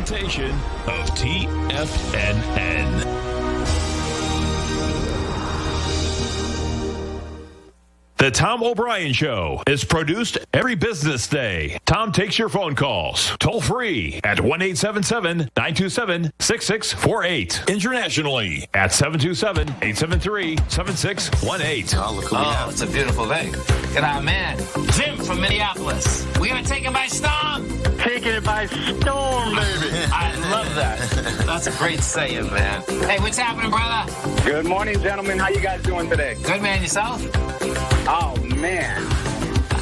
presentation of TFNN. The Tom O'Brien Show is produced every business day. Tom takes your phone calls toll free at 1-877-927-6648. Internationally at 727-873-7618. Oh, look who we have. It's a beautiful day. Look at our man, Jim from Minneapolis. We're going to take it by storm. Taking it by storm, baby. I love that. That's a great saying, man. Hey, what's happening, brother? Good morning, gentlemen. How you guys doing today? Good, man. Yourself? Oh, man.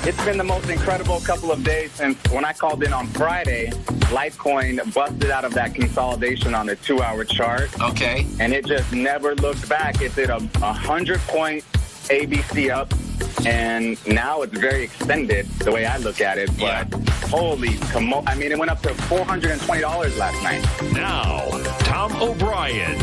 It's been the most incredible couple of days since when I called in on Friday, Litecoin busted out of that consolidation on the 2-hour chart. Okay. And it just never looked back. It did a 100-point ABC up, and now it's very extended the way I look at it. But holy, I mean, it went up to $420 last night. Now, Tom O'Brien.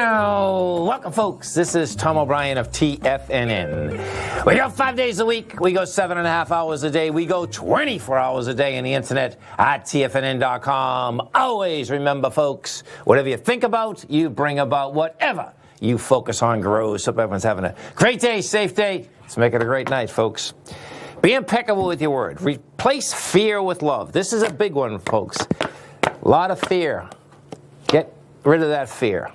Welcome, folks. This is Tom O'Brien of TFNN. We go 5 days a week. We go 7.5 hours a day. We go 24 hours a day on the internet at TFNN.com. Always remember, folks, whatever you think about, you bring about. Whatever you focus on grows. Hope everyone's having a great day, safe day. Let's make it a great night, folks. Be impeccable with your word. Replace fear with love. This is a big one, folks. A lot of fear. Get rid of that fear.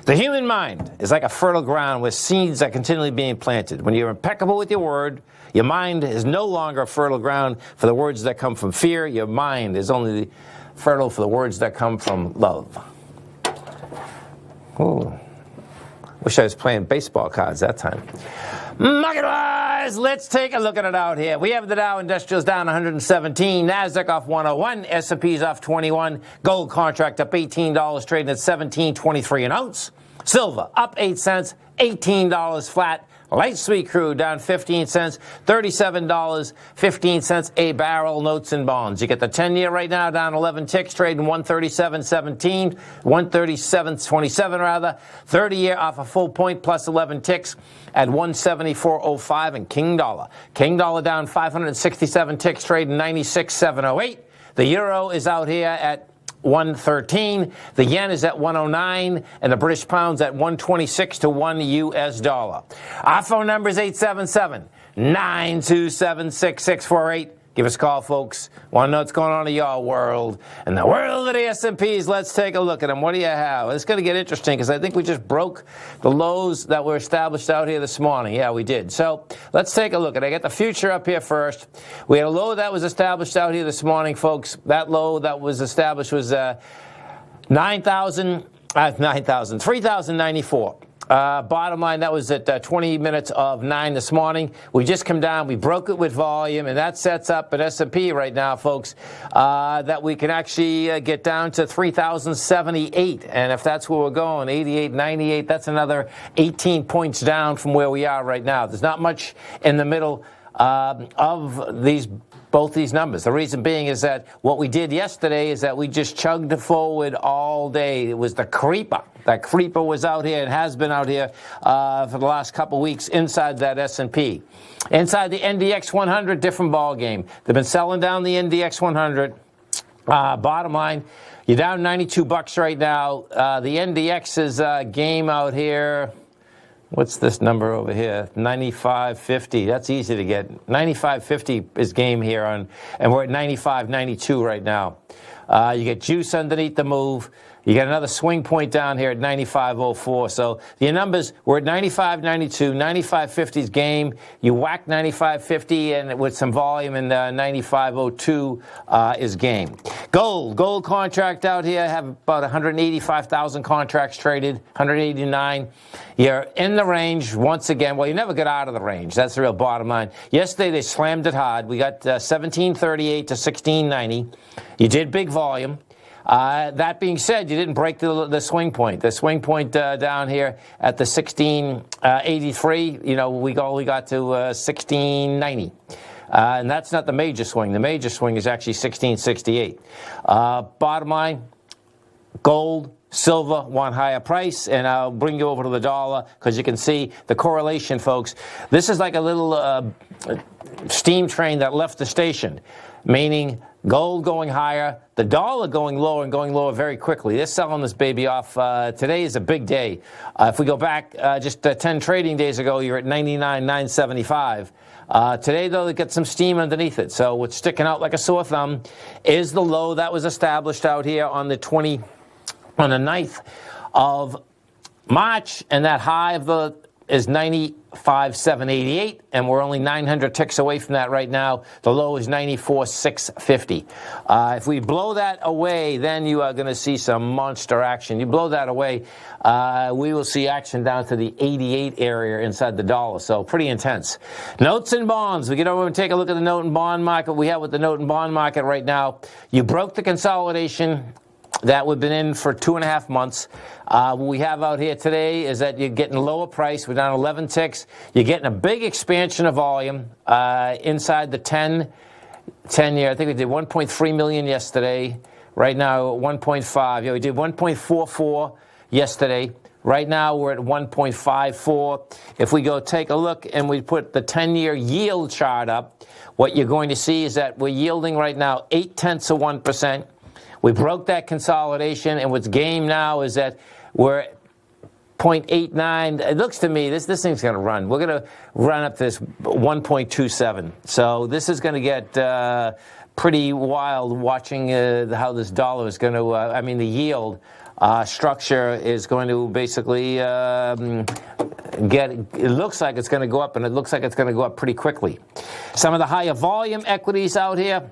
The human mind is like a fertile ground with seeds that are continually being planted. When you're impeccable with your word, your mind is no longer a fertile ground for the words that come from fear. Your mind is only fertile for the words that come from love. Ooh. Wish I was playing baseball cards that time. Market-wise, let's take a look at it out here. We have the Dow Industrials down 117, NASDAQ off 101, S&P's off 21, gold contract up $18, trading at $17.23 an ounce. Silver up 8 cents, $18 flat. Light sweet crude down 15 cents, $37.15 a barrel. Notes and bonds. You get the 10-year right now down 11 ticks, trading 137.17, 137.27 rather. 30-year off a full point plus 11 ticks at 174.05. And King Dollar. King Dollar down 567 ticks, trading 96.708. The euro is out here at 113. The yen is at 109, and the British pound's at 126 to 1 U.S. dollar. Our phone number is 877-927-6648. Give us a call, folks. Want to know what's going on in your world. In the world of the S&Ps, let's take a look at them. What do you have? It's going to get interesting because I think we just broke the lows that were established out here this morning. Yeah, we did. So let's take a look at it. I got the future up here first. We had a low that was established out here this morning, folks. That low that was established was 3,094. Bottom line, that was at 20 minutes of 9 this morning. We just come down, we broke it with volume, and that sets up an S&P right now, folks, that we can actually get down to 3,078. And if that's where we're going, 88, 98, that's another 18 points down from where we are right now. There's not much in the middle of both these numbers. The reason being is that what we did yesterday is that we just chugged forward all day. It was the creeper. That creeper was out here and has been out here for the last couple weeks inside that S&P. Inside the NDX 100, different ball game. They've been selling down the NDX 100. Bottom line, you're down $92 right now. The NDX's game out here. What's this number over here? 95.50. That's easy to get. 95.50 is game here, and we're at 95.92 right now. You get juice underneath the move. You get another swing point down here at 95.04. So your numbers were at 95.92, 95.50's game. You whack 95.50 and with some volume, and 95.02 is game. Gold contract out here, have about 185,000 contracts traded, 189. You're in the range once again. Well, you never get out of the range. That's the real bottom line. Yesterday they slammed it hard. We got 1738 to 1690. You did big volume. That being said, you didn't break the swing point. The swing point down here at the 1683, we only got to 1690. And that's not the major swing. The major swing is actually 1668. Bottom line, gold Silver want higher price, and I'll bring you over to the dollar because you can see the correlation, folks. This is like a little steam train that left the station, meaning gold going higher, the dollar going lower and going lower very quickly. They're selling this baby off. Today is a big day. If we go back just 10 trading days ago, you're at 99,975. Today, though, they get some steam underneath it. So what's sticking out like a sore thumb is the low that was established out here on the 9th of March, and that high of the is 95,788, and we're only 900 ticks away from that right now. The low is 94,650. If we blow that away, then you are going to see some monster action. You blow that away, we will see action down to the 88 area inside the dollar. So pretty intense. Notes and bonds. We get over and take a look at the note and bond market. We have with the note and bond market right now. You broke the consolidation that we've been in for 2.5 months. What we have out here today is that you're getting lower price. We're down 11 ticks. You're getting a big expansion of volume inside the 10-year. I think we did 1.3 million yesterday. Right now, 1.5. Yeah, we did 1.44 yesterday. Right now, we're at 1.54. If we go take a look and we put the 10-year yield chart up, what you're going to see is that we're yielding right now 0.8%. We broke that consolidation, and what's game now is that we're 0.89. It looks to me this thing's going to run. We're going to run up this 1.27. So this is going to get pretty wild watching how this dollar is going to, the yield structure is going to basically it looks like it's going to go up, and it looks like it's going to go up pretty quickly. Some of the higher volume equities out here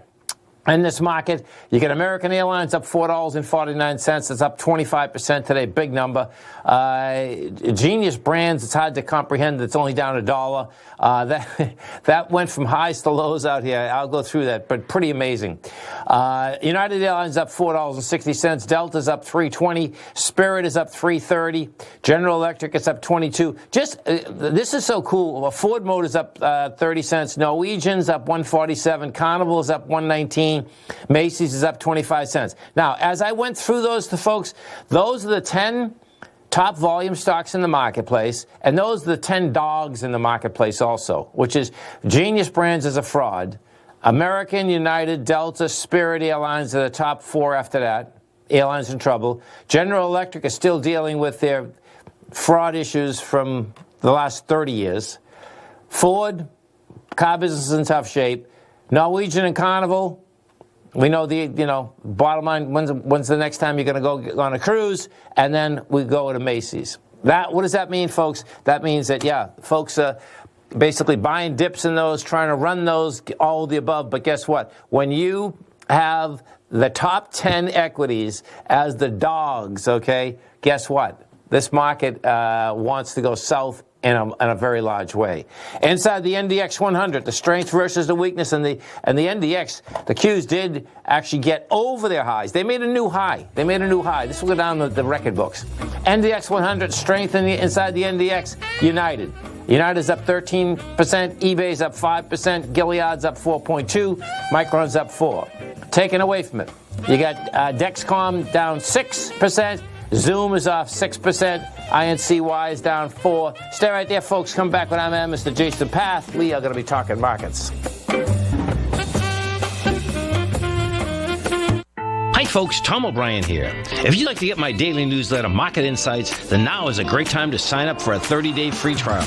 in this market, you get American Airlines up $4.49. It's up 25% today, big number. Genius Brands, it's hard to comprehend. It's only down $1. That went from highs to lows out here. I'll go through that, but pretty amazing. United Airlines up $4.60. Delta's up $3.20. Spirit is up $3.30. General Electric is up $22. This is so cool. Ford Motors up 30 cents. Norwegian's up $1.47. Carnival is up $1.19. Macy's is up 25 cents. Now, as I went through those to folks, those are the 10 top volume stocks in the marketplace, and those are the 10 dogs in the marketplace also, which is Genius Brands is a fraud. American, United, Delta, Spirit Airlines are the top 4 after that. Airlines in trouble. General Electric is still dealing with their fraud issues from the last 30 years. Ford, car business is in tough shape. Norwegian and Carnival, we know bottom line, when's the next time you're going to go on a cruise? And then we go to Macy's. What does that mean, folks? That means that, folks are basically buying dips in those, trying to run those, all of the above. But guess what? When you have the top 10 equities as the dogs, okay, guess what? This market wants to go south in a very large way. Inside the NDX 100, the strength versus the weakness, and the NDX, the Qs did actually get over their highs. They made a new high. This will go down the record books. NDX 100, strength inside the NDX, United. United's up 13%, eBay's up 5%, Gilead's up 4.2%, Micron's up 4%. Taken away from it, you got Dexcom down 6%, Zoom is off 6%. INCY is down 4%. Stay right there, folks. Come back when I'm at Mr. Jason Path. We are going to be talking markets. Hi folks, Tom O'Brien here. If you'd like to get my daily newsletter, Market Insights, then now is a great time to sign up for a 30-day free trial.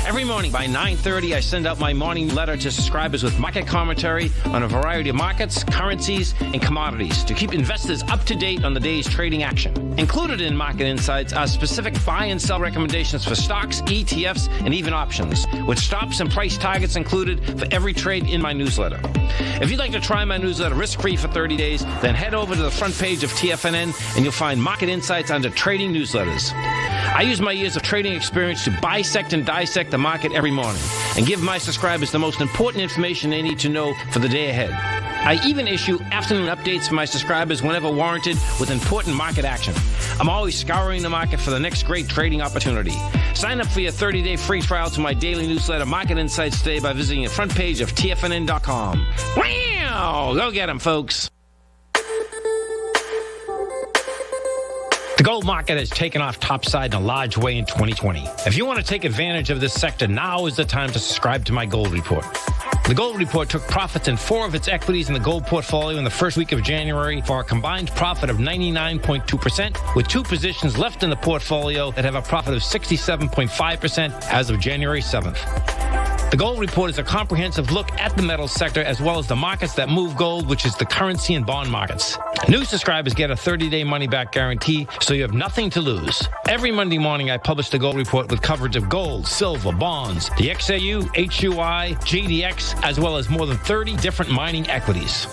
Every morning by 9:30, I send out my morning letter to subscribers with market commentary on a variety of markets, currencies, and commodities to keep investors up to date on the day's trading action. Included in Market Insights are specific buy and sell recommendations for stocks, ETFs, and even options, with stops and price targets included for every trade in my newsletter. If you'd like to try my newsletter risk-free for 30 days, then head over to the front page of TFNN and you'll find Market Insights under Trading Newsletters. I use my years of trading experience to bisect and dissect the market every morning and give my subscribers the most important information they need to know for the day ahead. I even issue afternoon updates for my subscribers whenever warranted with important market action. I'm always scouring the market for the next great trading opportunity. Sign up for your 30-day free trial to my daily newsletter, Market Insights, today by visiting the front page of TFNN.com. Wow! Go get them, folks. The gold market has taken off topside in a large way in 2020. If you want to take advantage of this sector, now is the time to subscribe to my gold report. The gold report took profits in 4 of its equities in the gold portfolio in the first week of January for a combined profit of 99.2%, with 2 positions left in the portfolio that have a profit of 67.5% as of January 7th. The gold report is a comprehensive look at the metals sector as well as the markets that move gold, which is the currency and bond markets. New subscribers get a 30-day money-back guarantee, so you have nothing to lose. Every Monday morning, I publish the gold report with coverage of gold, silver, bonds, the XAU, HUI, GDX, as well as more than 30 different mining equities.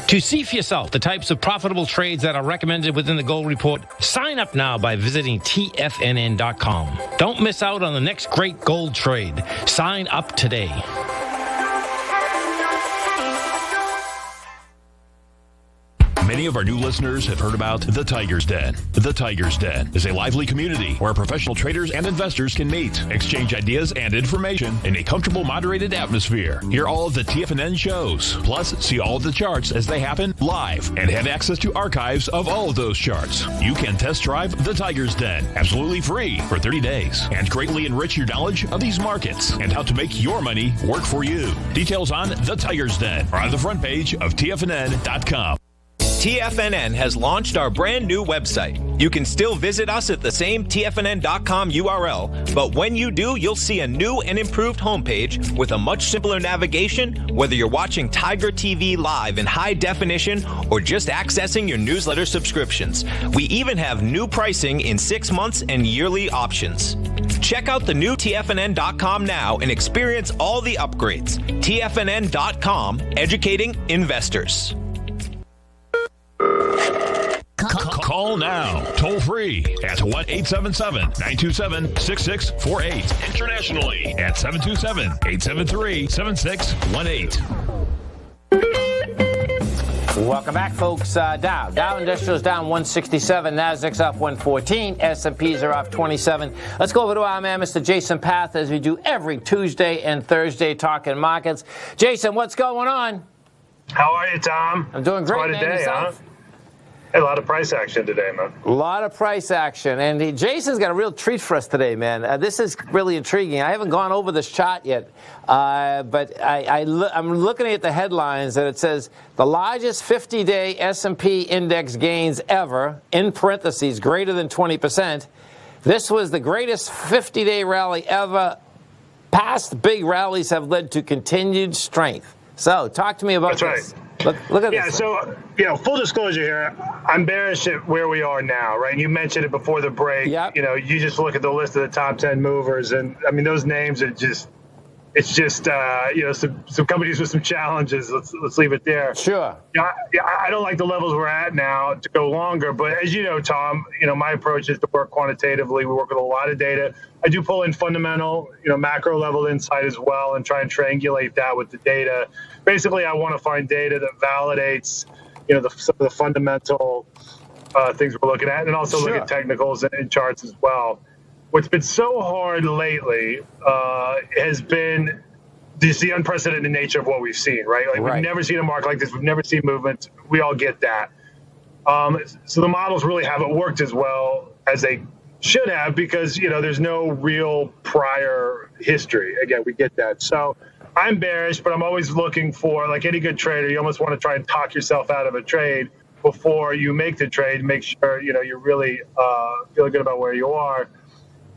To see for yourself the types of profitable trades that are recommended within the gold report, sign up now by visiting TFNN.com. Don't miss out on the next great gold trade. Sign up today. Many of our new listeners have heard about The Tiger's Den. The Tiger's Den is a lively community where professional traders and investors can meet, exchange ideas and information in a comfortable, moderated atmosphere. Hear all of the TFNN shows, plus see all of the charts as they happen live and have access to archives of all of those charts. You can test drive The Tiger's Den absolutely free for 30 days and greatly enrich your knowledge of these markets and how to make your money work for you. Details on The Tiger's Den are on the front page of TFNN.com. TFNN has launched our brand new website. You can still visit us at the same TFNN.com URL, but when you do, you'll see a new and improved homepage with a much simpler navigation, whether you're watching Tiger TV live in high definition or just accessing your newsletter subscriptions. We even have new pricing in 6 months and yearly options. Check out the new TFNN.com now and experience all the upgrades. TFNN.com, educating investors. Call now, toll free at 1-877-927-6648. Internationally at 727-873-7618. Welcome back, folks. Dow Industrials down 167, Nasdaq's up 114, S&Ps are up 27. Let's go over to our man, Mr. Jason Path, as we do every Tuesday and Thursday, talking markets. Jason, what's going on? How are you, Tom? I'm doing great, man. Today, huh? A lot of price action today, man. A lot of price action. And Jason's got a real treat for us today, man. This is really intriguing. I haven't gone over this chart yet, but I'm looking at the headlines, and it says the largest 50-day S&P index gains ever, in parentheses, greater than 20%. This was the greatest 50-day rally ever. Past big rallies have led to continued strength. So talk to me about this. Right. Look at this. Yeah, so, full disclosure here, I'm bearish at where we are now, right? You mentioned it before the break. Yep. You just look at the list of the top 10 movers, and, I mean, those names are just, it's just, some companies with some challenges. Let's leave it there. Sure. Yeah, I don't like the levels we're at now to go longer, but as you know, Tom, my approach is to work quantitatively. We work with a lot of data. I do pull in fundamental, macro level insight as well and try and triangulate that with the data. Basically, I want to find data that validates, some of the fundamental things we're looking at, and also look at technicals and charts as well. What's been so hard lately has been just the unprecedented nature of what we've seen, right? Like, we've never seen a market like this. We've never seen movements. We all get that. So the models really haven't worked as well as they should have because, there's no real prior history. Again, we get that. So I'm bearish, but I'm always looking for, like any good trader, you almost want to try and talk yourself out of a trade before you make the trade. Make sure, you're really feeling good about where you are.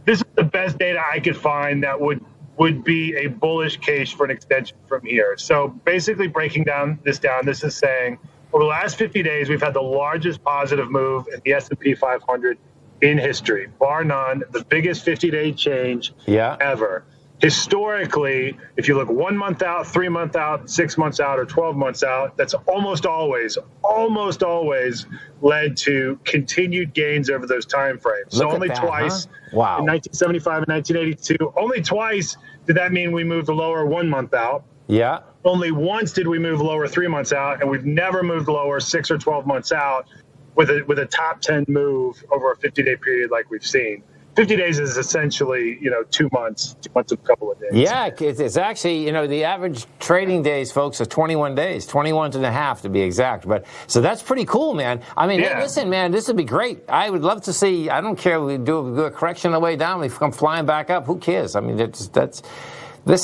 This is the best data I could find that would be a bullish case for an extension from here. So basically breaking this down, this is saying over the last 50 days, we've had the largest positive move in the S&P 500 in history, bar none, the biggest 50-day change ever. Historically, if you look 1 month out, 3 months out, 6 months out, or 12 months out, that's almost always led to continued gains over those time frames. So only twice, in 1975 and 1982, only twice did that mean we moved lower 1 month out. Yeah. Only once did we move lower 3 months out, and we've never moved lower 6 or 12 months out with a top 10 move over a 50-day period like we've seen. 50 days is essentially, 2 months, a couple of days. Yeah, it's actually, the average trading days, folks, are 21 days, 21 and a half to be exact. But so that's pretty cool, man. I mean, hey, listen, man, this would be great. I would love to see, I don't care if we do a correction on the way down, we come flying back up. Who cares? I mean, this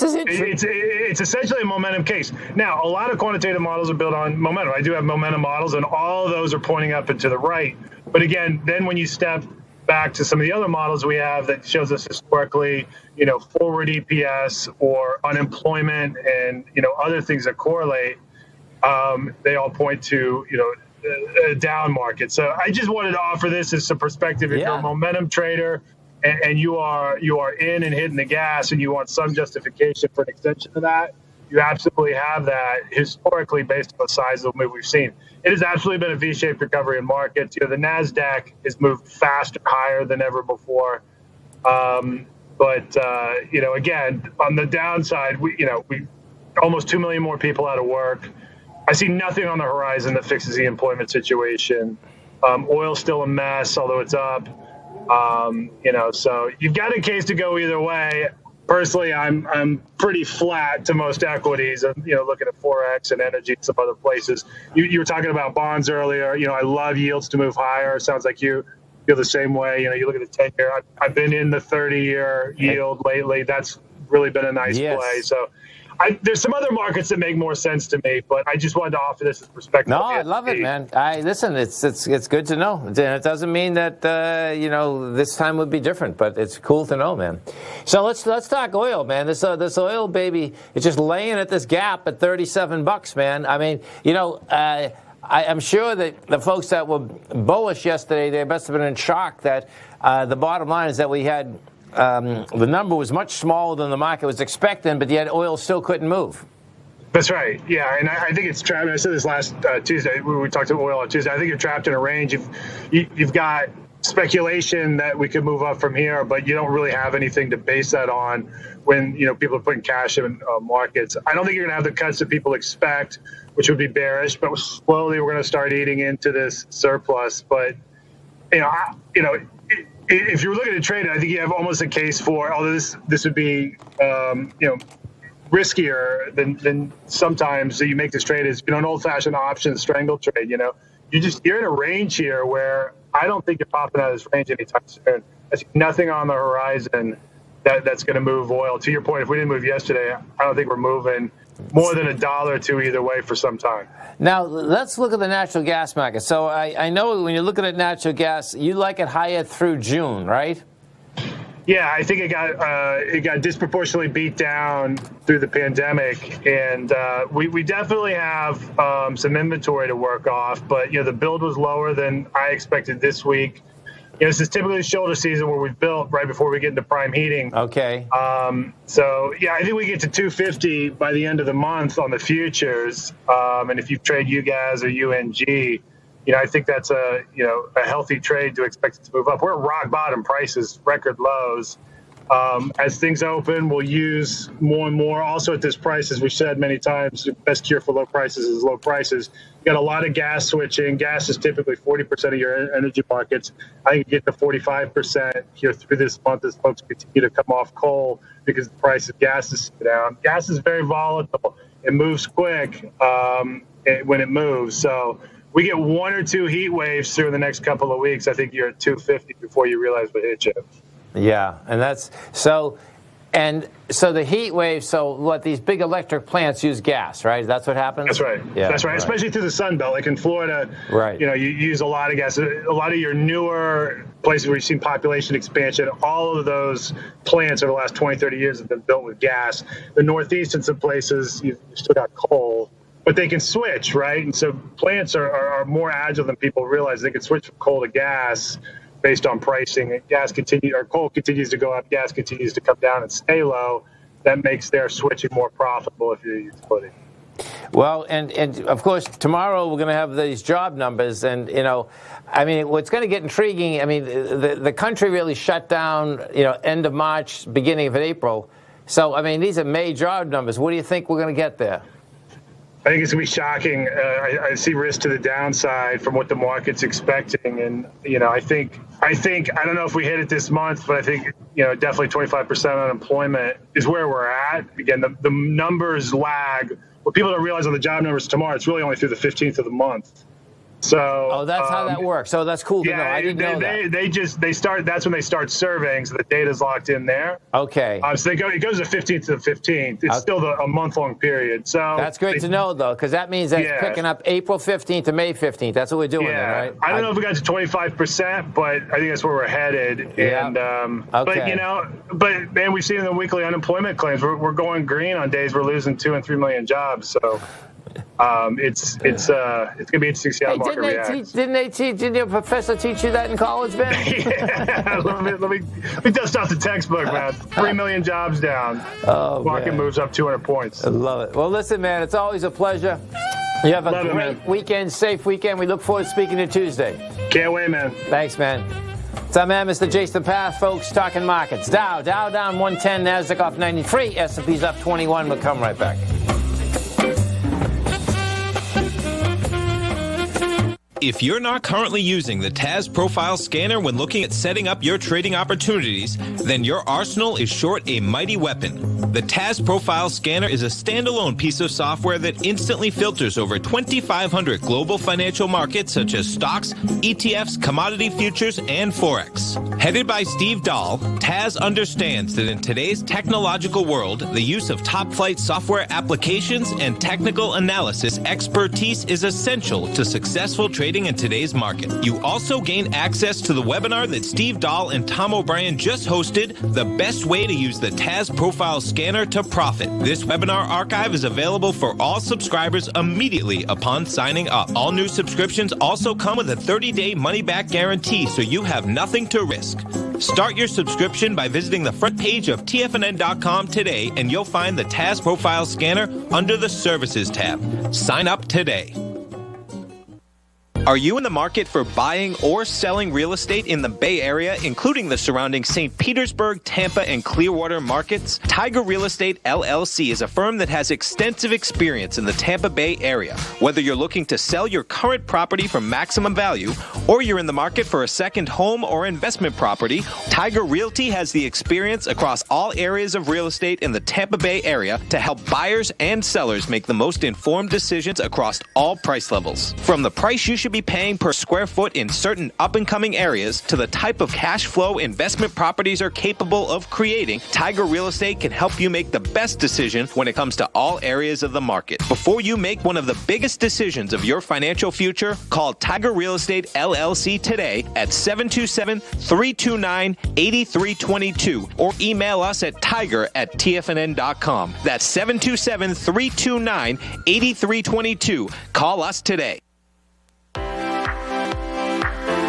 is it. It's essentially a momentum case. Now, a lot of quantitative models are built on momentum. I do have momentum models, and all of those are pointing up and to the right. But again, then when you step back to some of the other models we have that shows us historically, forward EPS or unemployment and, other things that correlate, they all point to, a down market. So I just wanted to offer this as a perspective. If you're a momentum trader and you are in and hitting the gas and you want some justification for an extension of that, you absolutely have that historically based on the size of the move we've seen. It has absolutely been a V-shaped recovery in markets. The NASDAQ has moved faster, higher than ever before. But again, on the downside, we almost 2 million more people out of work. I see nothing on the horizon that fixes the employment situation. Oil's still a mess, although it's up. So you've got a case to go either way. Personally, I'm pretty flat to most equities. Looking at Forex and energy and some other places. You were talking about bonds earlier. I love yields to move higher. Sounds like you feel the same way. You look at the 10-year. I've been in the 30-year yield lately. That's really been a nice play. So there's some other markets that make more sense to me, but I just wanted to offer this as perspective. No, I love it, man. Listen, it's good to know. It doesn't mean that this time would be different, but it's cool to know, man. So let's talk oil, man. This oil baby is just laying at this gap at $37, man. I mean, I'm sure that the folks that were bullish yesterday, they must have been in shock that the bottom line is that we had. The number was much smaller than the market was expecting, but yet oil still couldn't move. That's right. Yeah, and I think it's trapped. I said this last Tuesday. We talked about oil on Tuesday. I think you're trapped in a range. You've got speculation that we could move up from here, but you don't really have anything to base that on when people are putting cash in markets. I don't think you're going to have the cuts that people expect, which would be bearish. But slowly we're going to start eating into this surplus. But if you're looking at trade, I think you have almost a case for, although this would be, riskier than sometimes that you make this trade is, an old-fashioned option strangle trade. You're in a range here where I don't think you're popping out of this range anytime soon. I see nothing on the horizon that's going to move oil. To your point, if we didn't move yesterday, I don't think we're moving more than $1 or $2 either way for some time. Now, let's look at the natural gas market. So I know when you're looking at natural gas, you like it higher through June, right? Yeah, I think it got disproportionately beat down through the pandemic, and we definitely have some inventory to work off. But the build was lower than I expected this week. This is typically the shoulder season where we've built right before we get into prime heating. Okay. So I think we get to 250 by the end of the month on the futures. And if you trade UGAS or UNG, I think that's a healthy trade to expect it to move up. We're at rock bottom prices, record lows. As things open, we'll use more and more. Also at this price, as we've said many times, the best cure for low prices is low prices. You got a lot of gas switching. Gas is typically 40% of your energy markets. I think you get to 45% here through this month as folks continue to come off coal because the price of gas is down. Gas is very volatile. It moves quick when it moves. So we get 1 or 2 heat waves through the next couple of weeks. I think you're at 250 before you realize what hit you. Yeah, and that's so. And so the heat wave. So what? These big electric plants use gas, right? That's what happens. That's right. Yeah, that's right. Especially through the Sun Belt, like in Florida. Right. You use a lot of gas. A lot of your newer places where you've seen population expansion, all of those plants over the last 20, 30 years have been built with gas. The Northeast and some places you've still got coal, but they can switch, right? And so plants are more agile than people realize. They can switch from coal to gas based on pricing. And coal continues to go up, gas continues to come down and stay low. That makes their switching more profitable if you're utility. Well, and of course, tomorrow we're going to have these job numbers. And, what's going to get intriguing, the country really shut down, end of March, beginning of April. So, these are May job numbers. What do you think we're going to get there? I think it's going to be shocking. I see risk to the downside from what the market's expecting. And, I think, I don't know if we hit it this month, but I think, definitely 25% unemployment is where we're at. Again, the numbers lag. What people don't realize on the job numbers tomorrow, it's really only through the 15th of the month. So, that's how that works. So that's cool to know. I didn't know that. They start. That's when they start surveying, so the data's locked in there. Okay. So it goes to 15th to the 15th. It's still a month-long period. So that's great to know, though, because that means that it's picking up April 15th to May 15th. That's what we're doing, then, right? I don't know if we got to 25%, but I think that's where we're headed. Yeah. And okay. but man, we've seen in the weekly unemployment claims we're going green on days we're losing 2 and 3 million jobs. So. It's going to be interesting to see how the market reacts. Didn't your professor teach you that in college, Ben? Yeah, let me dust off the textbook, man. 3 million jobs down. Oh, market man. moves up 200 points. I love it. Well, listen, man, it's always a pleasure. You have a great weekend, safe weekend. We look forward to speaking to you Tuesday. Can't wait, man. Thanks, man. It's our man, Mr. Jason Path, folks, talking markets. Dow down 110, NASDAQ off 93, S&P's up 21. We'll come right back. If you're not currently using the TAS Profile Scanner when looking at setting up your trading opportunities, then your arsenal is short a mighty weapon. The TAS Profile Scanner is a standalone piece of software that instantly filters over 2,500 global financial markets such as stocks, ETFs, commodity futures, and Forex. Headed by Steve Dahl, TAS understands that in today's technological world, the use of top-flight software applications and technical analysis expertise is essential to successful trading in today's market. You also gain access to the webinar that Steve Dahl and Tom O'Brien just hosted, The Best Way to Use the TAS Profile Scanner to Profit. This webinar archive is available for all subscribers immediately upon signing up. All new subscriptions also come with a 30-day money-back guarantee, so you have nothing to risk. Start your subscription by visiting the front page of TFNN.com today, and you'll find the TAS Profile Scanner under the Services tab. Sign up today. Are you in the market for buying or selling real estate in the Bay Area, including the surrounding St. Petersburg, Tampa, and Clearwater markets? Tiger Real Estate LLC is a firm that has extensive experience in the Tampa Bay area. Whether you're looking to sell your current property for maximum value, or you're in the market for a second home or investment property, Tiger Realty has the experience across all areas of real estate in the Tampa Bay area to help buyers and sellers make the most informed decisions across all price levels. From the price you should be paying per square foot in certain up-and-coming areas to the type of cash flow investment properties are capable of creating, Tiger Real Estate can help you make the best decision when it comes to all areas of the market. Before you make one of the biggest decisions of your financial future, call Tiger Real Estate LLC today at 727-329-8322 or email us at tiger@tfnn.com. That's 727-329-8322. Call us today.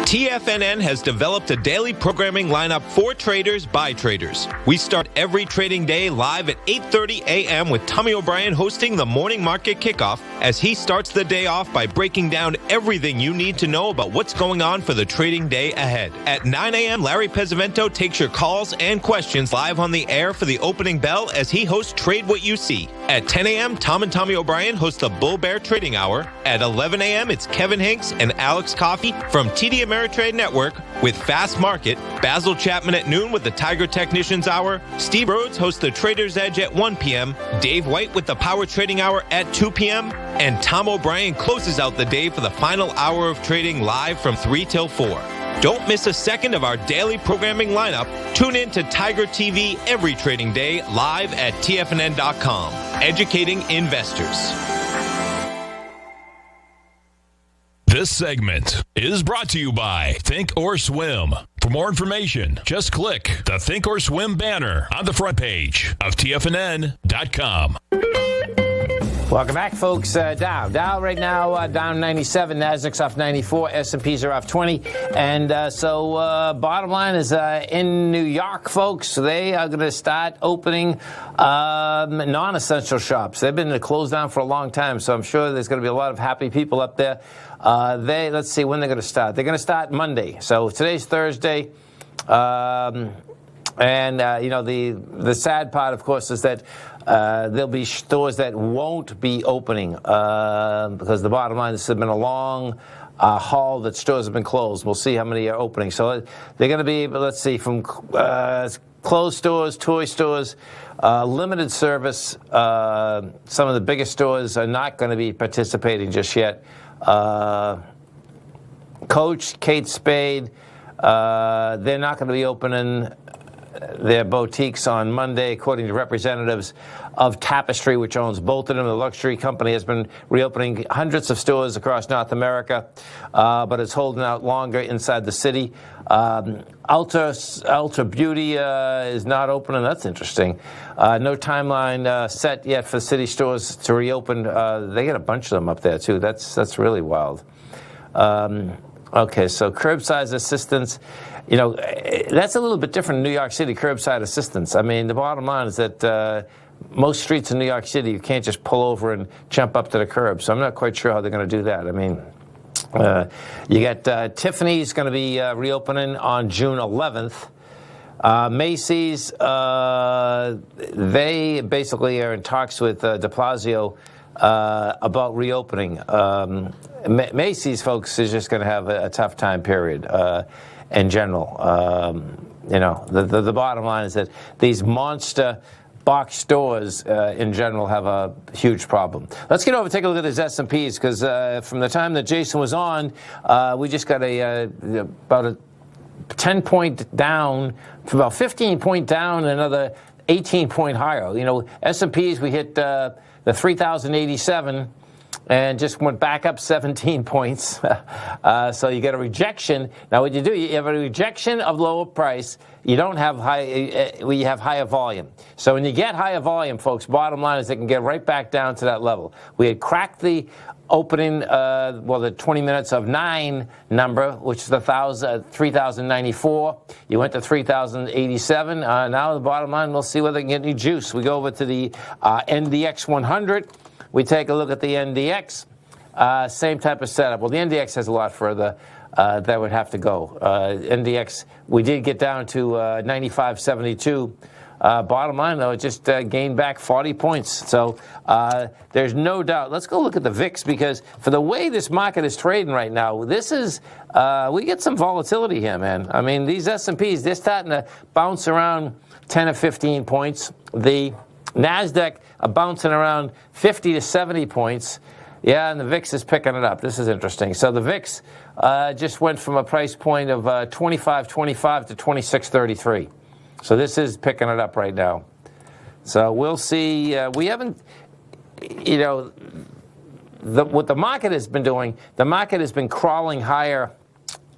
TFNN has developed a daily programming lineup for traders by traders. We start every trading day live at 8:30 a.m. with Tommy O'Brien hosting the morning market kickoff as he starts the day off by breaking down everything you need to know about what's going on for the trading day ahead. At 9 a.m., Larry Pesavento takes your calls and questions live on the air for the opening bell as he hosts Trade What You See. At 10 a.m., Tom and Tommy O'Brien host the Bull Bear Trading Hour. At 11 a.m., it's Kevin Hinks and Alex Coffey from TD Ameritrade Network with Fast Market, Basil Chapman at noon with the Tiger Technicians Hour, Steve Rhodes hosts the Trader's Edge at 1 p.m., Dave White with the Power Trading Hour at 2 p.m., and Tom O'Brien closes out the day for the final hour of trading live from 3 till 4. Don't miss a second of our daily programming lineup. Tune in to Tiger TV every trading day live at TFNN.com. Educating investors. This segment is brought to you by Think or Swim. For more information, just click the Think or Swim banner on the front page of TFNN.com. Welcome back, folks. Dow right now down 97, NASDAQ's off 94, S&Ps are off 20. And so bottom line is in New York, folks, they are going to start opening non-essential shops. They've been closed down for a long time, so I'm sure there's going to be a lot of happy people up there. Let's see when they're going to start. They're going to start Monday. So today's Thursday. The sad part, of course, is that There'll be stores that won't be opening because the bottom line, this has been a long haul that stores have been closed. We'll see how many are opening. So they're going to be, let's see, from closed stores, toy stores, limited service. Some of the biggest stores are not going to be participating just yet. Coach, Kate Spade, they're not going to be opening their boutiques on Monday, according to representatives of Tapestry, which owns both of them. The luxury company has been reopening hundreds of stores across North America, but it's holding out longer inside the city. Ulta Beauty is not opening. That's interesting. No timeline set yet for city stores to reopen. They got a bunch of them up there, too. That's really wild. Okay, so curbside assistance. You know, that's a little bit different in New York City, curbside assistance. I mean, the bottom line is that most streets in New York City, you can't just pull over and jump up to the curb. So I'm not quite sure how they're going to do that. I mean, you got Tiffany's going to be reopening on June 11th. Macy's, they basically are in talks with de Blasio about reopening. Macy's, folks, is just going to have a tough time period in general. You know, the bottom line is that these monster box stores in general have a huge problem. Let's get over and take a look at these S&Ps, because from the time that Jason was on, we just got about a 10-point down, about 15-point down, and another 18-point higher. You know, S&Ps, we hit the 3,087 and just went back up 17 points. So you get a rejection. Now what you do, you have a rejection of lower price. You don't have you have higher volume. So when you get higher volume, folks, bottom line is they can get right back down to that level. We had cracked the opening, the 20 minutes of 9 number, which is the 3,094. You went to 3,087. Now the bottom line, we'll see whether they can get any juice. We go over to the NDX 100. We take a look at the NDX. Same type of setup. Well, the NDX has a lot further that would have to go. NDX, we did get down to 95.72. Bottom line, though, it just gained back 40 points. So there's no doubt. Let's go look at the VIX, because for the way this market is trading right now, this is we get some volatility here, man. I mean, these S&Ps, they're starting to bounce around 10 or 15 points. The NASDAQ are bouncing around 50 to 70 points. Yeah, and the VIX is picking it up. This is interesting. So the VIX just went from a price point of 25.25 to 26.33. So this is picking it up right now. So we'll see. We haven't, you know, what the market has been doing, the market has been crawling higher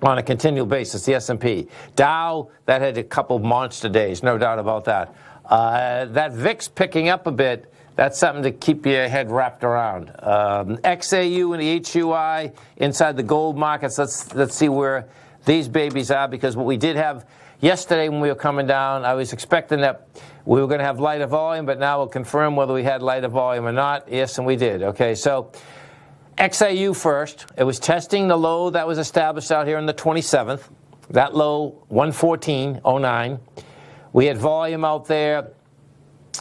on a continual basis, the S&P. Dow, that had a couple monster days, no doubt about that. That VIX picking up a bit, that's something to keep your head wrapped around. XAU and the HUI inside the gold markets, let's see where these babies are, because what we did have yesterday when we were coming down, I was expecting that we were going to have lighter volume, but now we'll confirm whether we had lighter volume or not. Yes, and we did. Okay, so XAU first. It was testing the low that was established out here on the 27th. That low, 114.09. We had volume out there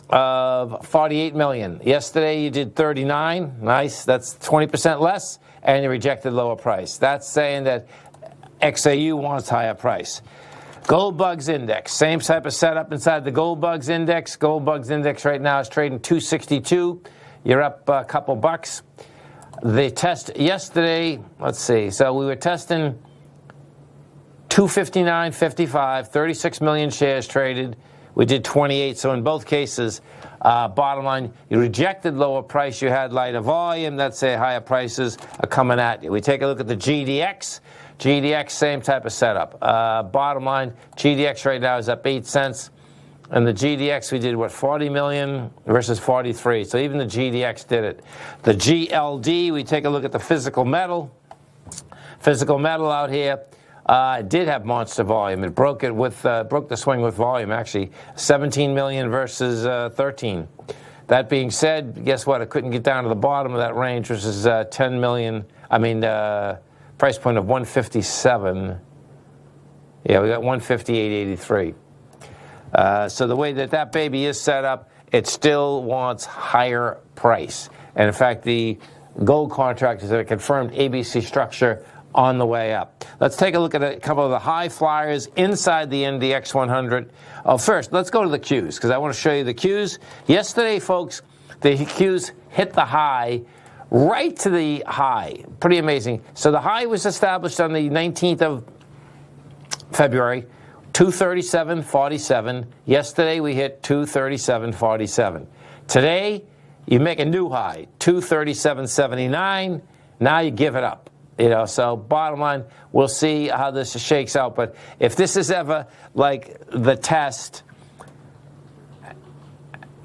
of 48 million. Yesterday you did 39. Nice. That's 20% less, and you rejected lower price. That's saying that XAU wants higher price. Gold Bugs Index, same type of setup inside the Gold Bugs Index. Gold Bugs Index right now is trading 262. You're up a couple bucks. The test yesterday, let's see, so we were testing 259.55, 36 million shares traded. We did 28, so in both cases, bottom line, you rejected lower price, you had lighter volume. Let's say higher prices are coming at you. We take a look at the GDX. GDX, same type of setup. Bottom line, GDX right now is up 8 cents. And the GDX, we did, 40 million versus 43. So even the GDX did it. The GLD, we take a look at the physical metal. Physical metal out here did have monster volume. It broke it with broke the swing with volume, actually. 17 million versus 13. That being said, guess what? It couldn't get down to the bottom of that range, which is 10 million. Price point of 157. Yeah, we got 158.83. So the way that baby is set up, it still wants higher price. And in fact, the gold contract is a confirmed ABC structure on the way up. Let's take a look at a couple of the high flyers inside the NDX 100. First, let's go to the Qs, because I want to show you the Qs. Yesterday, folks, the Qs hit the high, right to the high. Pretty amazing. So the high was established on the 19th of February, 237.47. Yesterday, we hit 237.47. Today, you make a new high, 237.79. Now you give it up. So bottom line, we'll see how this shakes out. But if this is ever like the test,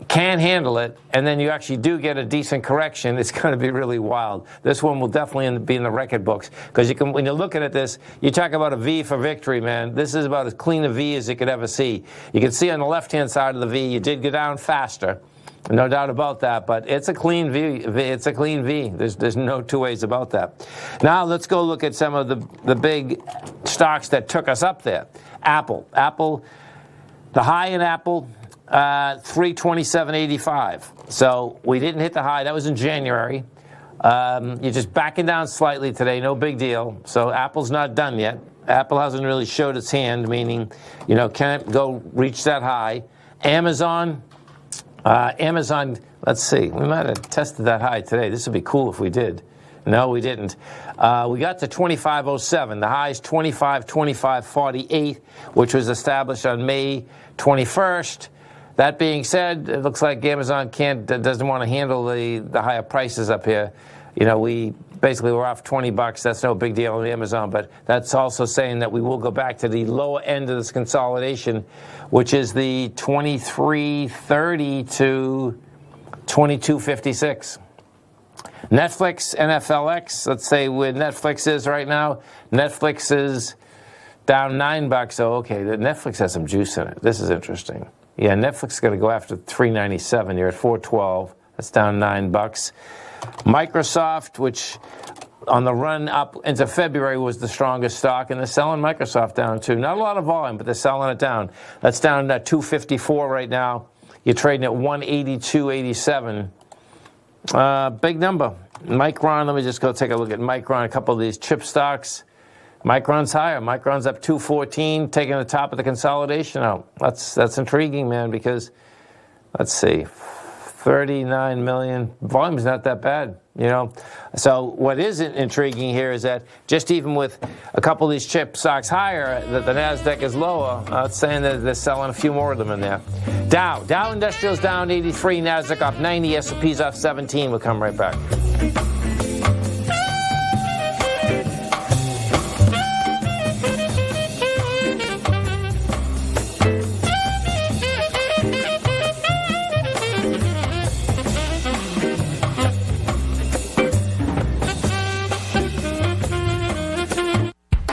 can't handle it, and then you actually do get a decent correction, it's going to be really wild. This one will definitely be in the record books, because you can, when you're looking at this, you talk about a V for victory, man. This is about as clean a V as you could ever see. You can see on the left-hand side of the V, you did go down faster. No doubt about that, but it's a clean V. It's a clean V. There's no two ways about that. Now let's go look at some of the big stocks that took us up there. Apple, the high in Apple, 327.85. So we didn't hit the high. That was in January. You're just backing down slightly today. No big deal. So Apple's not done yet. Apple hasn't really showed its hand, meaning, can it go reach that high? Amazon, let's see. We might have tested that high today. This would be cool if we did. No, we didn't. We got to 25.07. The high is 25.48, which was established on May 21st. That being said, it looks like Amazon doesn't want to handle the higher prices up here. We basically were off $20. That's no big deal on Amazon, but that's also saying that we will go back to the lower end of this consolidation, which is the 23.30 to 22.56. Netflix, NFLX, let's say where Netflix is right now. Netflix is down $9. Oh, okay, Netflix has some juice in it. This is interesting. Yeah, Netflix is going to go after $3.97. You're at $4.12. That's down $9. Microsoft, which on the run up into February was the strongest stock, and they're selling Microsoft down too. Not a lot of volume, but they're selling it down. That's down at $254 right now. You're trading at $182.87. Big number. Micron, let me just go take a look at Micron, a couple of these chip stocks. Micron's higher. Micron's up 214, taking the top of the consolidation out. That's intriguing, man, because, let's see, 39 million. Volume's not that bad, So what is intriguing here is that just even with a couple of these chip stocks higher, the NASDAQ is lower. It's saying that they're selling a few more of them in there. Dow Industrial's down 83, NASDAQ up 90, S&P's up 17. We'll come right back.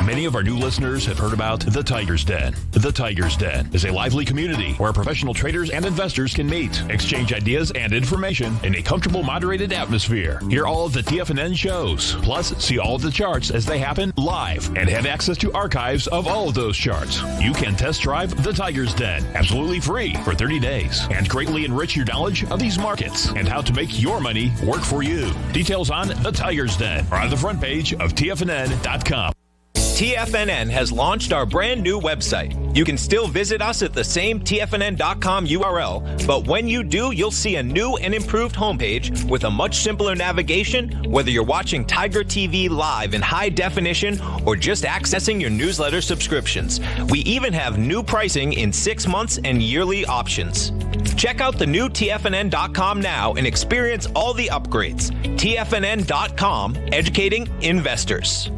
Many of our new listeners have heard about The Tiger's Den. The Tiger's Den is a lively community where professional traders and investors can meet, exchange ideas and information in a comfortable, moderated atmosphere. Hear all of the TFNN shows, plus see all of the charts as they happen live and have access to archives of all of those charts. You can test drive The Tiger's Den absolutely free for 30 days and greatly enrich your knowledge of these markets and how to make your money work for you. Details on The Tiger's Den are on the front page of TFNN.com. TFNN has launched our brand new website. You can still visit us at the same TFNN.com URL, but when you do, you'll see a new and improved homepage with a much simpler navigation, whether you're watching Tiger TV live in high definition or just accessing your newsletter subscriptions. We even have new pricing in 6 months and yearly options. Check out the new TFNN.com now and experience all the upgrades. TFNN.com, educating investors.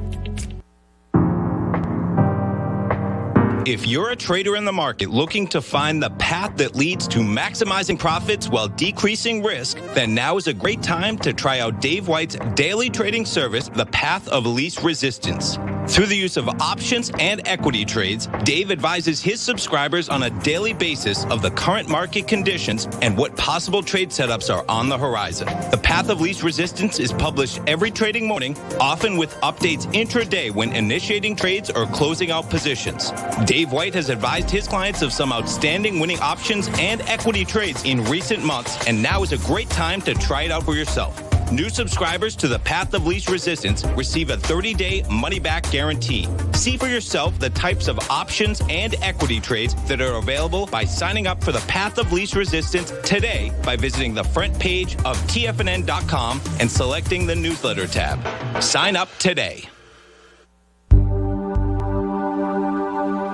If you're a trader in the market looking to find the path that leads to maximizing profits while decreasing risk, then now is a great time to try out Dave White's daily trading service, The Path of Least Resistance. Through the use of options and equity trades, Dave advises his subscribers on a daily basis of the current market conditions and what possible trade setups are on the horizon. The Path of Least Resistance is published every trading morning, often with updates intraday when initiating trades or closing out positions. Dave White has advised his clients of some outstanding winning options and equity trades in recent months, and now is a great time to try it out for yourself. New subscribers to the Path of Least Resistance receive a 30-day money-back guarantee. See for yourself the types of options and equity trades that are available by signing up for the Path of Least Resistance today by visiting the front page of TFNN.com and selecting the newsletter tab. Sign up today.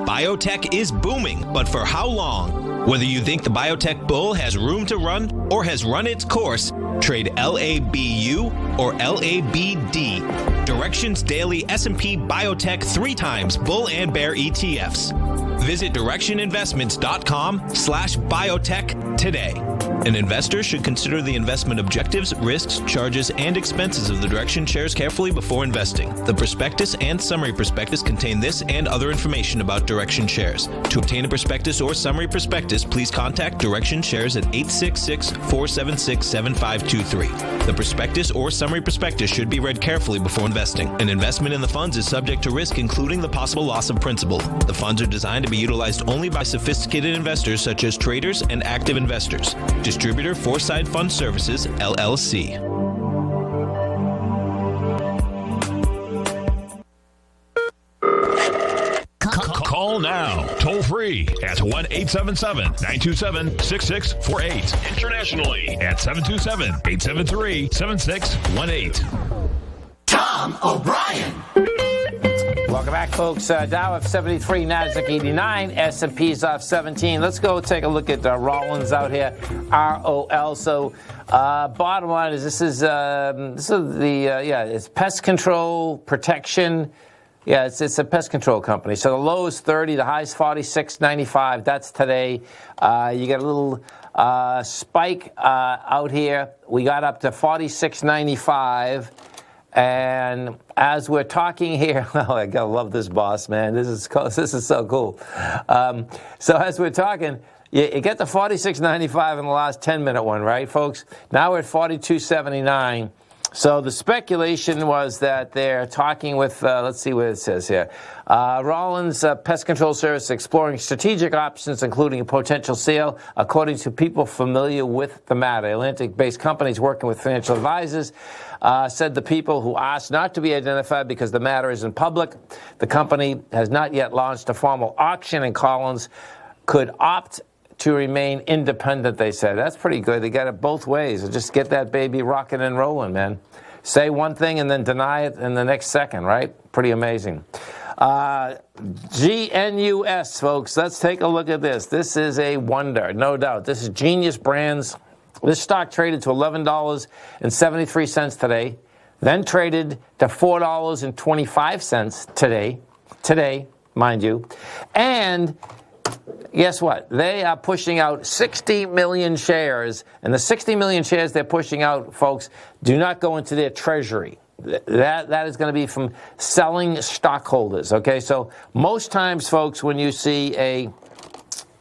Biotech is booming, but for how long? Whether you think the biotech bull has room to run or has run its course, trade LABU or LABD. Directions Daily S&P Biotech 3 times bull and bear ETFs. Visit directioninvestments.com/biotech today. An investor should consider the investment objectives, risks, charges, and expenses of the Direction shares carefully before investing. The prospectus and summary prospectus contain this and other information about Direction shares. To obtain a prospectus or summary prospectus, please contact Direction shares at 866-476-7523. The prospectus or summary prospectus should be read carefully before investing. An investment in the funds is subject to risk, including the possible loss of principal. The funds are designed to be utilized only by sophisticated investors such as traders and active investors. Distributor Foreside Fund Services, LLC. Call now, toll free at 1-877-927-6648. Internationally at 727-873-7618. Tom O'Brien. Welcome back, folks. Dow up 73, NASDAQ 89, S&P's off 17. Let's go take a look at Rollins out here, ROL. So, bottom line is it's pest control protection. Yeah, it's a pest control company. So the low is 30, the high is 46.95. That's today. You get a little spike out here. We got up to 46.95. And as we're talking here, oh, I gotta love this boss, man. This is so cool. So as we're talking, you get to 46.95 in the last 10-minute one, right, folks? Now we're at 42.79. So the speculation was that they're talking with, let's see what it says here. Rollins Pest Control Service exploring strategic options, including a potential sale, according to people familiar with the matter. Atlantic-based companies working with financial advisors said the people who asked not to be identified because the matter isn't public. The company has not yet launched a formal auction, and Collins could opt to remain independent, they said. That's pretty good. They got it both ways. Just get that baby rocking and rolling, man. Say one thing and then deny it in the next second, right? Pretty amazing. GNUS, folks. Let's take a look at this. This is a wonder, no doubt. This is Genius Brands. This stock traded to $11.73 today, then traded to $4.25 today, mind you. And guess what? They are pushing out 60 million shares, and the 60 million shares they're pushing out, folks, do not go into their treasury. That is going to be from selling stockholders, okay? So most times, folks, when you see an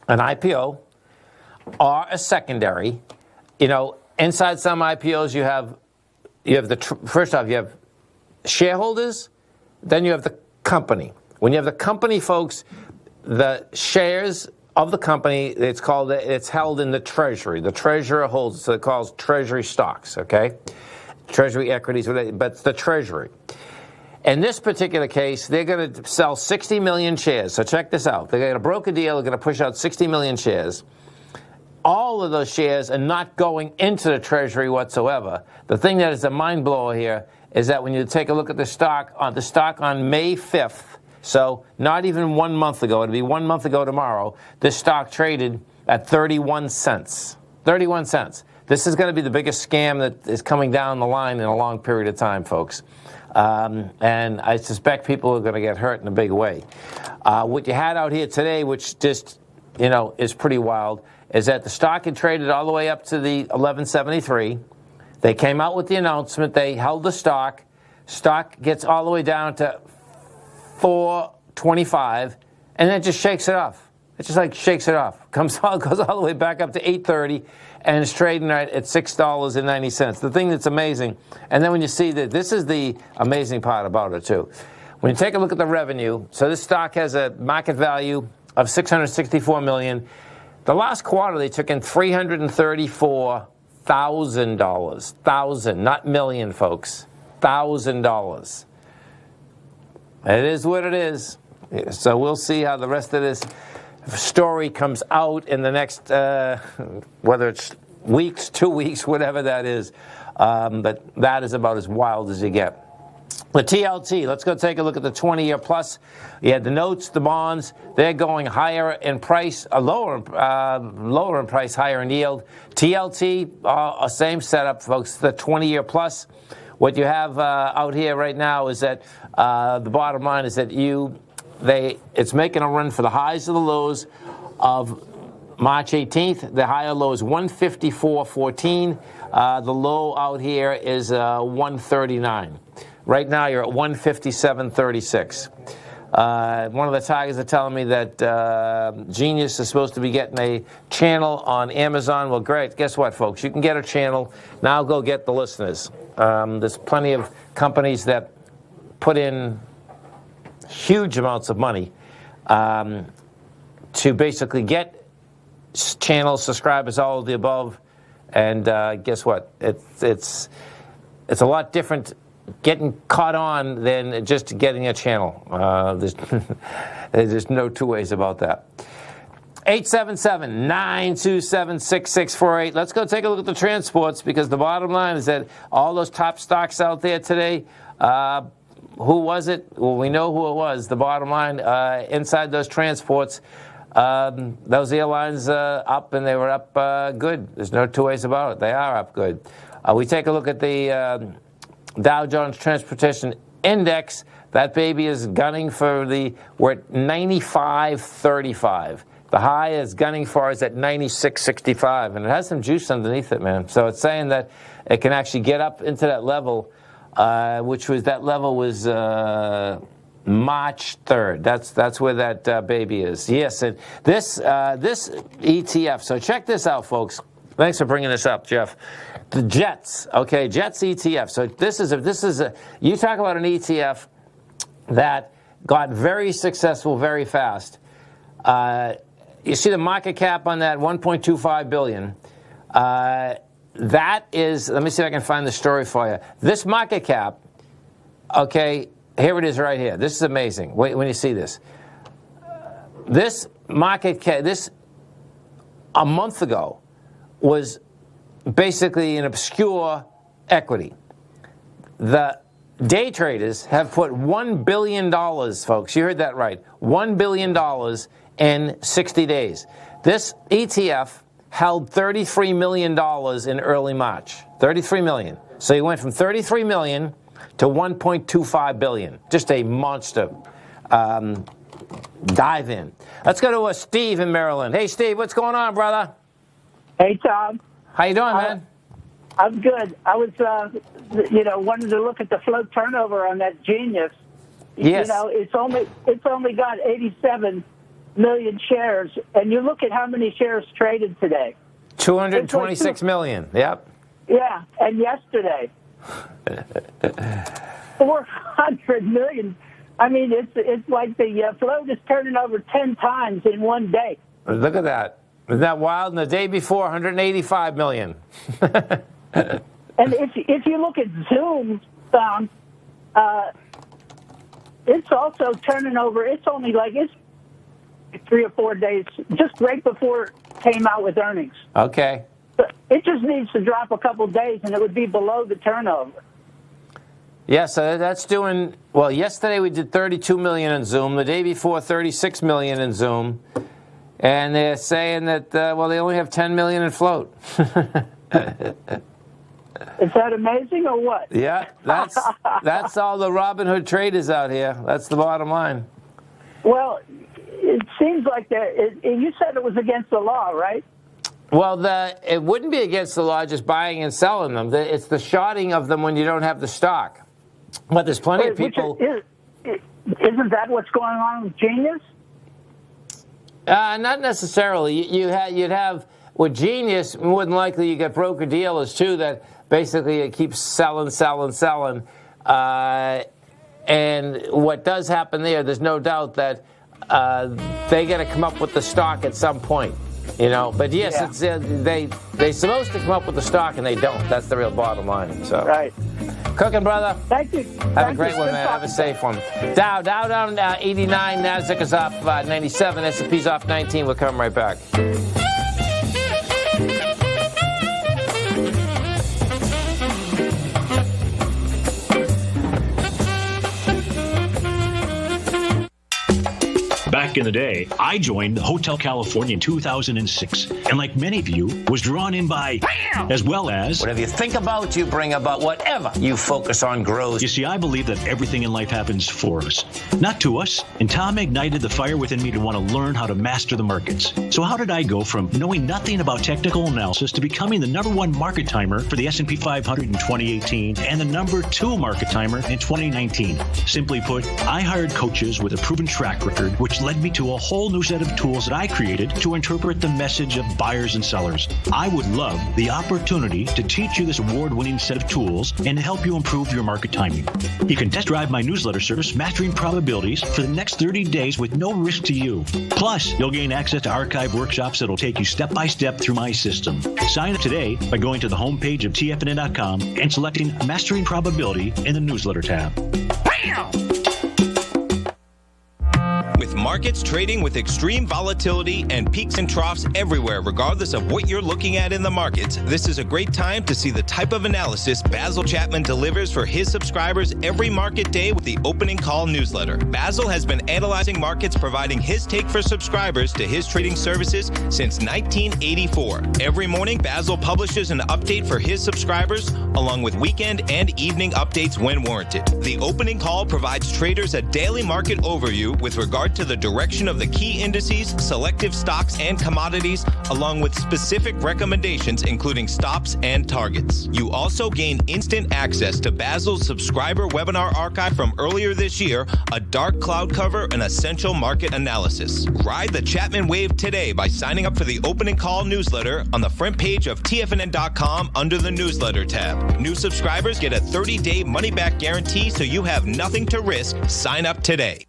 IPO or a secondary, inside some IPOs you have first off, you have shareholders, then you have the company. When you have the company, folks, the shares of the company, it's held in the treasury. The treasurer holds, so it calls treasury stocks, okay? Treasury equities, but it's the treasury. In this particular case, they're going to sell 60 million shares. So check this out. They're going to broker a deal. They're going to push out 60 million shares. All of those shares are not going into the treasury whatsoever. The thing that is a mind blower here is that when you take a look at the stock on May 5th, so not even 1 month ago, it'll be 1 month ago tomorrow, this stock traded at 31 cents. 31 cents. This is going to be the biggest scam that is coming down the line in a long period of time, folks. And I suspect people are going to get hurt in a big way. What you had out here today, which just, is pretty wild, is that the stock had traded all the way up to the 1173. They came out with the announcement. They held the stock. Stock gets all the way down to 4.25, and then it just shakes it off. It just like shakes it off. Goes all the way back up to 8.30, and it's trading right at $6.90. The thing that's amazing, and then when you see that, this is the amazing part about it too. When you take a look at the revenue, so this stock has a market value of $664 million. The last quarter they took in $334,000. Thousand, not million, folks. $1,000. It is what it is. So we'll see how the rest of this story comes out in the next, whether it's weeks, 2 weeks, whatever that is. But that is about as wild as you get. The TLT, let's go take a look at the 20-year plus. You had the notes, the bonds, they're going higher in price, lower in price, higher in yield. TLT, same setup, folks, the 20-year plus. What you have out here right now is that the bottom line is that it's making a run for the highs and the lows of March 18th. The higher low is 154.14. The low out here is 139. Right now, you're at 157.36. One of the tigers are telling me that Genius is supposed to be getting a channel on Amazon. Well, great. Guess what, folks? You can get a channel. Now go get the listeners. There's plenty of companies that put in huge amounts of money to basically get channels, subscribers, all of the above. And guess what? It's a lot different getting caught on than just getting a channel. There's no two ways about that. 877-927-6648. Let's go take a look at the transports, because the bottom line is that all those top stocks out there today, who was it? Well, we know who it was. The bottom line, inside those transports, those airlines up, and they were up good. There's no two ways about it. They are up good. We take a look at the Dow Jones Transportation Index. That baby is gunning for we're at 95.35. The high is gunning for is at 96.65, and it has some juice underneath it, man. So it's saying that it can actually get up into that level, which was March 3rd. That's where that baby is. Yes, and this ETF. So check this out, folks. Thanks for bringing this up, Jeff. The Jets, okay, Jets ETF. So this is you talk about an ETF that got very successful very fast. You see the market cap on that, 1.25 billion. That is, let me see if I can find the story for you. This market cap, okay, here it is right here. This is amazing. Wait, when you see this. This market cap, a month ago, was basically an obscure equity. The day traders have put $1 billion, folks, you heard that right, $1 billion in 60 days. This ETF held $33 million in early March. $33 million. So you went from $33 million to $1.25 billion. Just a monster. Dive in. Let's go to Steve in Maryland. Hey, Steve, what's going on, brother? Hey, Tom. How you doing, man? I'm good. I was, wanted to look at the float turnover on that Genius. Yes. It's only got 87 million shares, and you look at how many shares traded today. 226 million. Yep. Yeah, and yesterday, 400 million. I mean, it's like the float is turning over 10 times in one day. Look at that. Isn't that wild? And the day before, 185 million. And if you look at Zoom, Tom, it's also turning over. It's only it's 3 or 4 days, just right before it came out with earnings. Okay. But it just needs to drop a couple days, and it would be below the turnover. Yeah, so that's doing, well, yesterday we did 32 million in Zoom. The day before, 36 million in Zoom. And they're saying that, they only have 10 million in float. Is that amazing or what? Yeah, that's all the Robin Hood traders out here. That's the bottom line. Well, it seems like you said it was against the law, right? Well, it wouldn't be against the law just buying and selling them. It's the shorting of them when you don't have the stock. But there's plenty of people. isn't that what's going on with Genius? Not necessarily. You'd have with Genius, more than likely you get broker dealers too that basically it keeps selling. And what does happen there's no doubt that they got to come up with the stock at some point, But yes, it's they're supposed to come up with the stock and they don't. That's the real bottom line. So right. Cooking, brother. Thank you. Have a great one, man. Have a safe one. Dow down 89. Nasdaq is up 97. S&P's off 19. We'll come right back. Back in the day, I joined Hotel California in 2006, and like many of you, was drawn in by, as well as... Whatever you think about, you bring about. Whatever you focus on grows. You see, I believe that everything in life happens for us, not to us, and Tom ignited the fire within me to want to learn how to master the markets. So how did I go from knowing nothing about technical analysis to becoming the #1 market timer for the S&P 500 in 2018 and the #2 market timer in 2019? Simply put, I hired coaches with a proven track record, which led me to a whole new set of tools that I created to interpret the message of buyers and sellers. I would love the opportunity to teach you this award-winning set of tools and to help you improve your market timing. You can test drive my newsletter service, Mastering Probabilities, for the next 30 days with no risk to you. Plus, you'll gain access to archive workshops that'll take you step by step through my system. Sign up today by going to the homepage of TFNN.com and selecting Mastering Probability in the newsletter tab. Bam! With markets trading with extreme volatility and peaks and troughs everywhere, regardless of what you're looking at in the markets, this is a great time to see the type of analysis Basil Chapman delivers for his subscribers every market day with the Opening Call newsletter. Basil has been analyzing markets, providing his take for subscribers to his trading services since 1984. Every morning, Basil publishes an update for his subscribers, along with weekend and evening updates when warranted. The Opening Call provides traders a daily market overview with regard to the direction of the key indices, selective stocks, and commodities, along with specific recommendations, including stops and targets. You also gain instant access to Basil's subscriber webinar archive from earlier this year, a dark cloud cover, and essential market analysis. Ride the Chapman wave today by signing up for the Opening Call newsletter on the front page of TFNN.com under the newsletter tab. New subscribers get a 30-day money-back guarantee, so you have nothing to risk. Sign up today.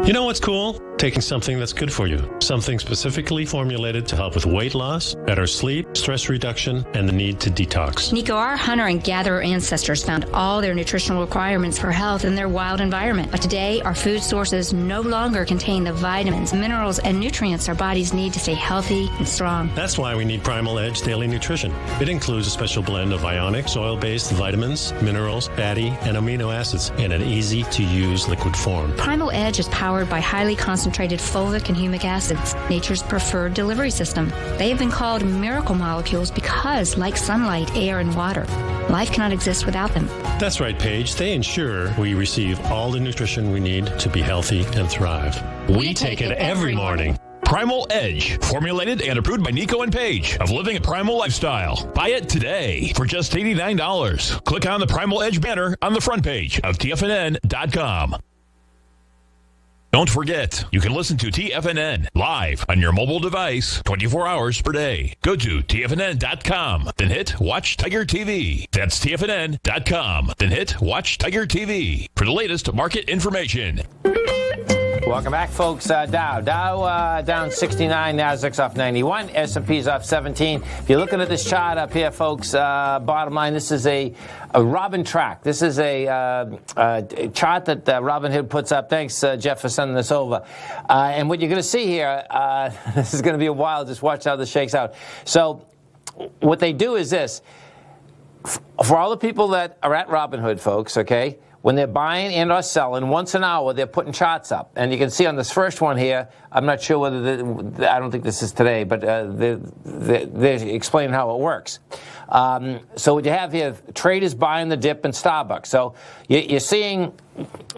You know what's cool? Taking something that's good for you. Something specifically formulated to help with weight loss, better sleep, stress reduction, and the need to detox. Nico, our hunter and gatherer ancestors found all their nutritional requirements for health in their wild environment. But today, our food sources no longer contain the vitamins, minerals, and nutrients our bodies need to stay healthy and strong. That's why we need Primal Edge Daily Nutrition. It includes a special blend of ionic, oil-based vitamins, minerals, fatty, and amino acids in an easy-to-use liquid form. Primal Edge is powered by highly concentrated fulvic and humic acids, nature's preferred delivery system. They have been called miracle molecules because, like sunlight, air, and water, life cannot exist without them. That's right, Paige. They ensure we receive all the nutrition we need to be healthy and thrive. We take it every morning. Primal Edge, formulated and approved by Nico and Paige of Living a Primal Lifestyle. Buy it today for just $89. Click on the Primal Edge banner on the front page of TFNN.com. Don't forget, you can listen to TFNN live on your mobile device 24 hours per day. Go to TFNN.com, then hit Watch Tiger TV. That's TFNN.com, then hit Watch Tiger TV for the latest market information. Welcome back, folks. Dow down 69, Nasdaq's off 91, S&P's off 17. If you're looking at this chart up here, folks, bottom line, this is a Robin track. This is a chart that Robinhood puts up. Thanks, Jeff, for sending this over. And what you're going to see here, this is going to be a while. Just watch how this shakes out. So what they do is this. For all the people that are at Robinhood, folks, okay, when they're buying and or selling, once an hour, they're putting charts up. And you can see on this first one here, I'm not sure whether, I don't think this is today, but they're explaining how it works. So what you have here, traders buying the dip in Starbucks. So you're seeing,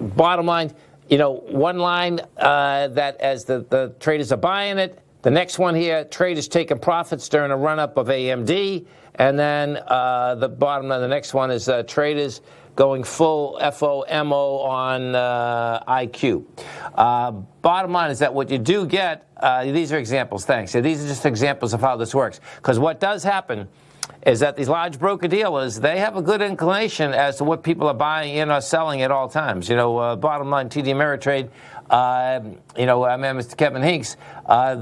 bottom line, one line that as the traders are buying it, the next one here, traders taking profits during a run-up of AMD. And then the bottom line, the next one is traders going full FOMO on IQ. Bottom line is that what you do get, these are examples, thanks. So these are just examples of how this works. Because what does happen is that these large broker-dealers, they have a good inclination as to what people are buying in or selling at all times. Bottom line, TD Ameritrade, Mr. Kevin Hinks,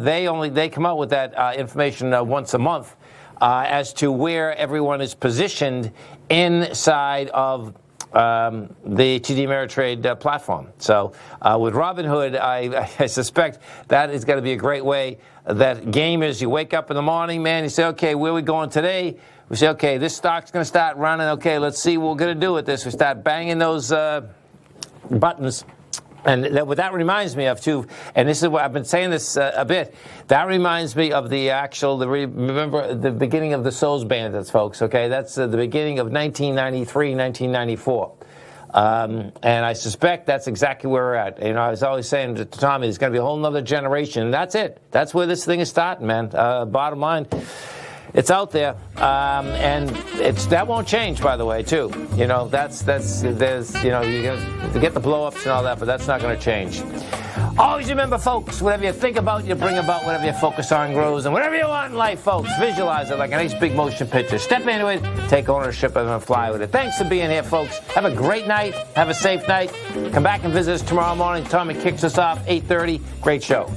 they come out with that information once a month as to where everyone is positioned inside of the TD Ameritrade platform. So with Robinhood, I suspect that is going to be a great way that gamers, you wake up in the morning, man, you say, okay, where are we going today? We say, okay, this stock's going to start running. Okay, let's see what we're going to do with this. We start banging those buttons. And what that reminds me of, too, and this is what I've been saying this a bit, that reminds me of remember the beginning of the Souls Bandits, folks, okay? That's the beginning of 1993, 1994. And I suspect that's exactly where we're at. I was always saying to Tommy, there's going to be a whole nother generation, and that's it. That's where this thing is starting, man. Bottom line, it's out there, and that won't change, by the way, too. You get the blow-ups and all that, but that's not going to change. Always remember, folks, whatever you think about, you bring about. Whatever you focus on grows, and whatever you want in life, folks, visualize it like a nice big motion picture. Step into it, take ownership of it, and fly with it. Thanks for being here, folks. Have a great night. Have a safe night. Come back and visit us tomorrow morning. Tommy kicks us off 8:30. Great show.